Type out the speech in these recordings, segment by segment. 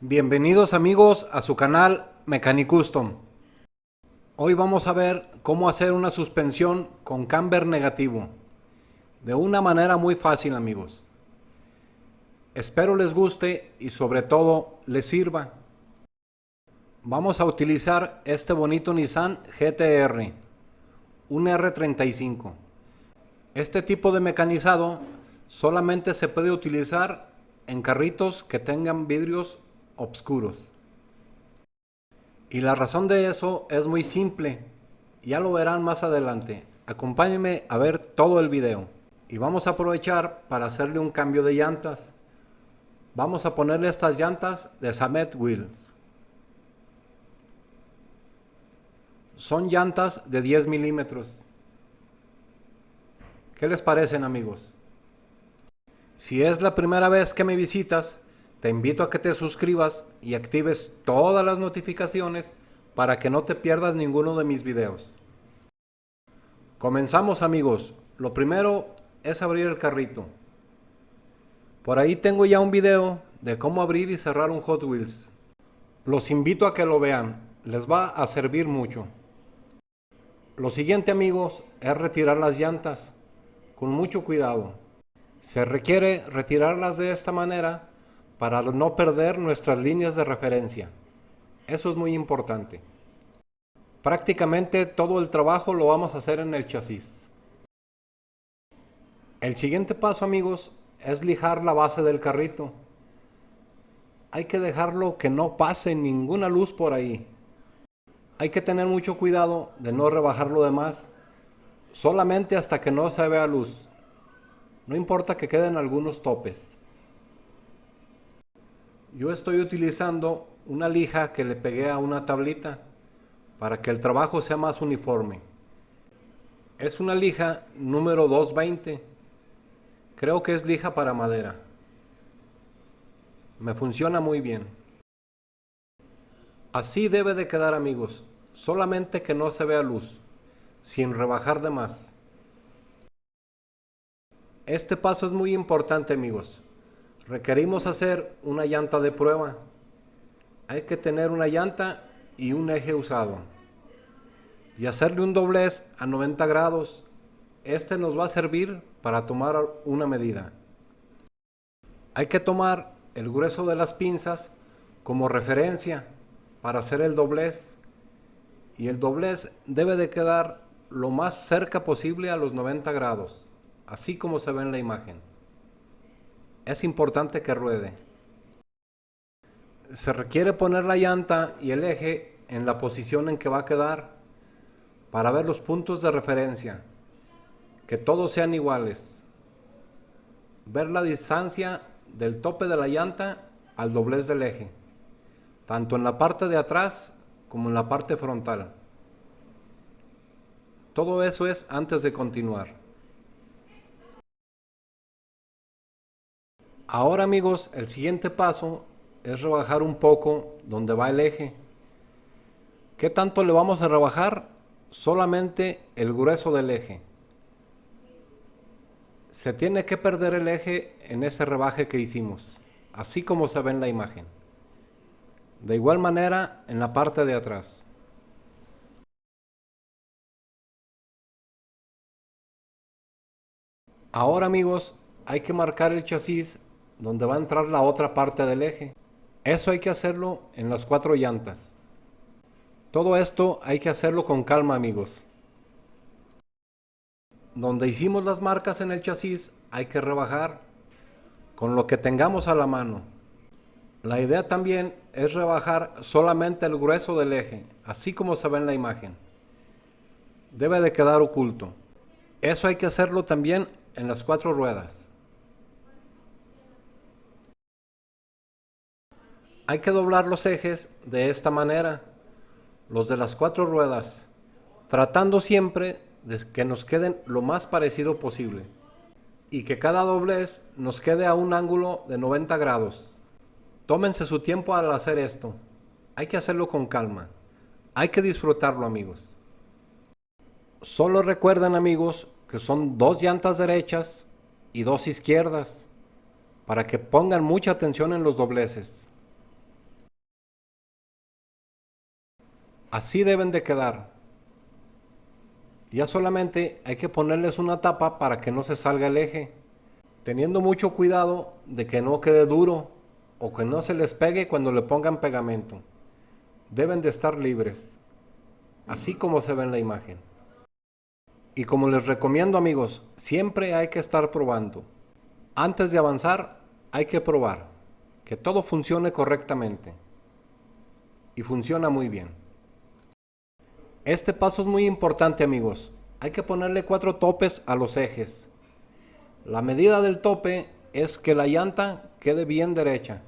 Bienvenidos amigos a su canal Mechanic Custom. Hoy vamos a ver cómo hacer una suspensión con camber negativo de una manera muy fácil, amigos. Espero les guste y sobre todo les sirva. Vamos a utilizar este bonito Nissan GT-R, un R35. Este tipo de mecanizado solamente se puede utilizar en carritos que tengan vidrios oscuros. Y la razón de eso es muy simple, ya lo verán más adelante. Acompáñenme a ver todo el video. Y vamos a aprovechar para hacerle un cambio de llantas. Vamos a ponerle estas llantas de Samet Wheels. Son llantas de 10 milímetros. ¿Qué les parecen, amigos? Si es la primera vez que me visitas, te invito a que te suscribas y actives todas las notificaciones para que no te pierdas ninguno de mis videos. Comenzamos, amigos. Lo primero es abrir el carrito. Por ahí tengo ya un video de cómo abrir y cerrar un Hot Wheels. Los invito a que lo vean, les va a servir mucho. Lo siguiente, amigos, es retirar las llantas con mucho cuidado. Se requiere retirarlas de esta manera para no perder nuestras líneas de referencia. Eso es muy importante. Prácticamente todo el trabajo lo vamos a hacer en el chasis. El siguiente paso, amigos, es lijar la base del carrito. Hay que dejarlo que no pase ninguna luz por ahí. Hay que tener mucho cuidado de no rebajarlo de más, solamente hasta que no se vea luz. No importa que queden algunos topes. Yo estoy utilizando una lija que le pegué a una tablita para que el trabajo sea más uniforme. Es una lija número 220. Creo que es lija para madera. Me funciona muy bien. Así debe de quedar, amigos, solamente que no se vea luz, sin rebajar de más. Este paso es muy importante, amigos. Requerimos hacer una llanta de prueba. Hay que tener una llanta y un eje usado. Y hacerle un doblez a 90 grados. Este nos va a servir para tomar una medida. Hay que tomar el grueso de las pinzas como referencia para hacer el doblez. Y el doblez debe de quedar lo más cerca posible a los 90 grados, así como se ve en la imagen. Es importante que ruede. Se requiere poner la llanta y el eje en la posición en que va a quedar para ver los puntos de referencia, que todos sean iguales. Ver la distancia del tope de la llanta al doblez del eje, tanto en la parte de atrás como en la parte frontal. Todo eso es antes de continuar. Ahora, amigos, el siguiente paso es rebajar un poco donde va el eje. ¿Qué tanto le vamos a rebajar? Solamente el grueso del eje. Se tiene que perder el eje en ese rebaje que hicimos, así como se ve en la imagen. De igual manera en la parte de atrás. Ahora, amigos, hay que marcar el chasis donde va a entrar la otra parte del eje. Eso hay que hacerlo en las 4 llantas. Todo esto hay que hacerlo con calma, amigos. Donde hicimos las marcas en el chasis hay que rebajar con lo que tengamos a la mano. La idea también es rebajar solamente el grueso del eje, así como se ve en la imagen. Debe de quedar oculto. Eso hay que hacerlo también en las 4 ruedas. Hay que doblar los ejes de esta manera, los de las 4 ruedas, tratando siempre de que nos queden lo más parecido posible y que cada doblez nos quede a un ángulo de 90 grados. Tómense su tiempo al hacer esto. Hay que hacerlo con calma. Hay que disfrutarlo, amigos. Solo recuerden, amigos, que son 2 llantas derechas y 2 izquierdas, para que pongan mucha atención en los dobleces. Así deben de quedar. Ya solamente hay que ponerles una tapa para que no se salga el eje, teniendo mucho cuidado de que no quede duro o que no se les pegue cuando le pongan pegamento. Deben de estar libres, así como se ve en la imagen. Y como les recomiendo, amigos, siempre hay que estar probando. Antes de avanzar, hay que probar que todo funcione correctamente. Y funciona muy bien. Este paso es muy importante, amigos. Hay que ponerle 4 topes a los ejes. La medida del tope es que la llanta quede bien derecha.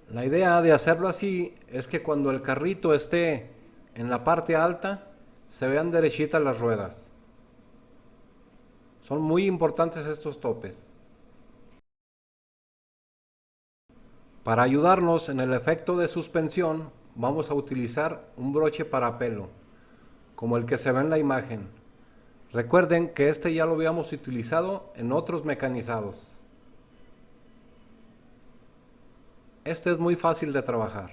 La idea de hacerlo así es que cuando el carrito esté en la parte alta, se vean derechitas las ruedas. Son muy importantes estos topes. Para ayudarnos en el efecto de suspensión, vamos a utilizar un broche para pelo, como el que se ve en la imagen. Recuerden que este ya lo habíamos utilizado en otros mecanizados. Este es muy fácil de trabajar.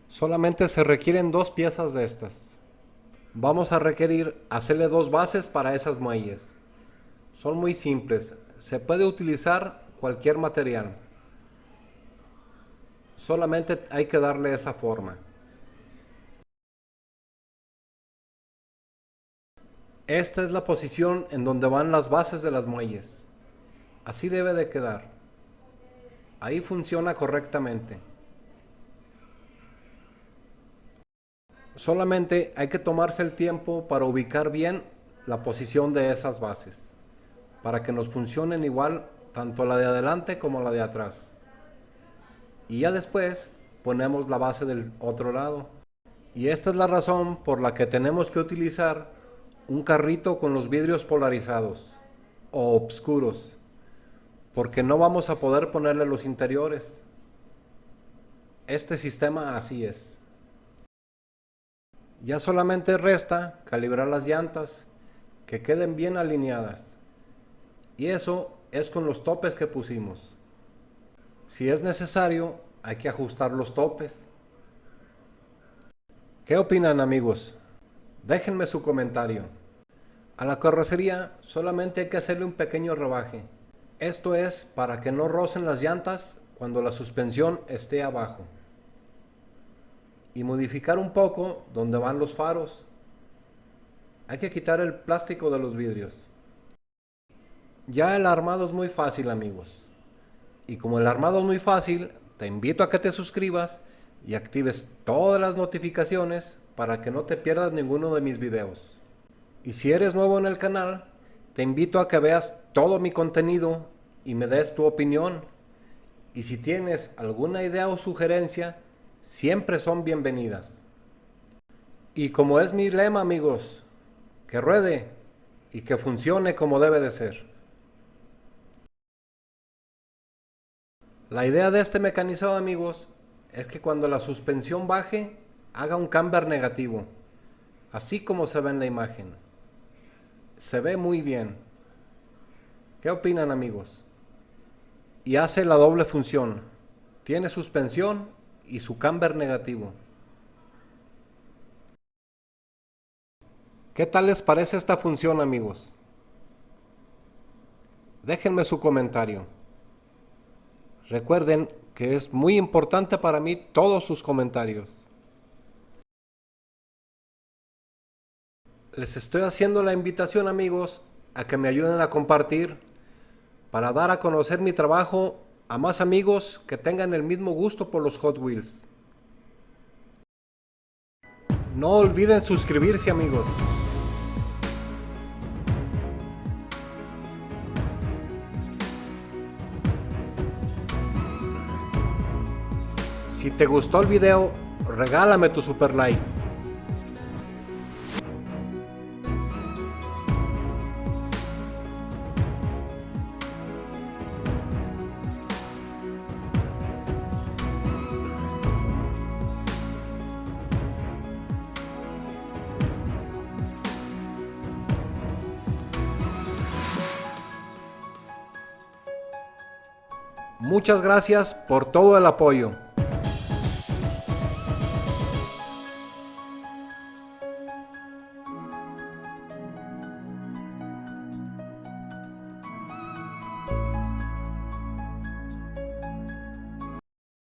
Solamente se requieren 2 piezas de estas. Vamos a requerir hacerle 2 bases para esas muelles. Son muy simples. Se puede utilizar cualquier material. Solamente hay que darle esa forma. Esta es la posición en donde van las bases de las muelles. Así debe de quedar. Ahí funciona correctamente. Solamente hay que tomarse el tiempo para ubicar bien la posición de esas bases, para que nos funcionen igual tanto la de adelante como la de atrás. Y ya después ponemos la base del otro lado. Y esta es la razón por la que tenemos que utilizar un carrito con los vidrios polarizados o oscuros, porque no vamos a poder ponerle los interiores. Este sistema así es. Ya solamente resta calibrar las llantas, que queden bien alineadas. Y eso es con los topes que pusimos. Si es necesario, hay que ajustar los topes. ¿Qué opinan, amigos? Déjenme su comentario. A la carrocería solamente hay que hacerle un pequeño rebaje. Esto es para que no rocen las llantas cuando la suspensión esté abajo. Y modificar un poco donde van los faros. Hay que quitar el plástico de los vidrios. Ya el armado es muy fácil, amigos. Y como el armado es muy fácil, te invito a que te suscribas y actives todas las notificaciones para que no te pierdas ninguno de mis videos. Y si eres nuevo en el canal, te invito a que veas todo mi contenido y me des tu opinión. Y si tienes alguna idea o sugerencia, siempre son bienvenidas. Y como es mi lema, amigos, que ruede y que funcione como debe de ser. La idea de este mecanizado, amigos, es que cuando la suspensión baje, haga un camber negativo, así como se ve en la imagen. Se ve muy bien. ¿Qué opinan, amigos? Y hace la doble función. Tiene suspensión y su camber negativo. ¿Qué tal les parece esta función, amigos? Déjenme su comentario. Recuerden que es muy importante para mí todos sus comentarios. Les estoy haciendo la invitación, amigos, a que me ayuden a compartir para dar a conocer mi trabajo a más amigos que tengan el mismo gusto por los Hot Wheels. No olviden suscribirse, amigos. Si te gustó el video, regálame tu super like. Muchas gracias por todo el apoyo.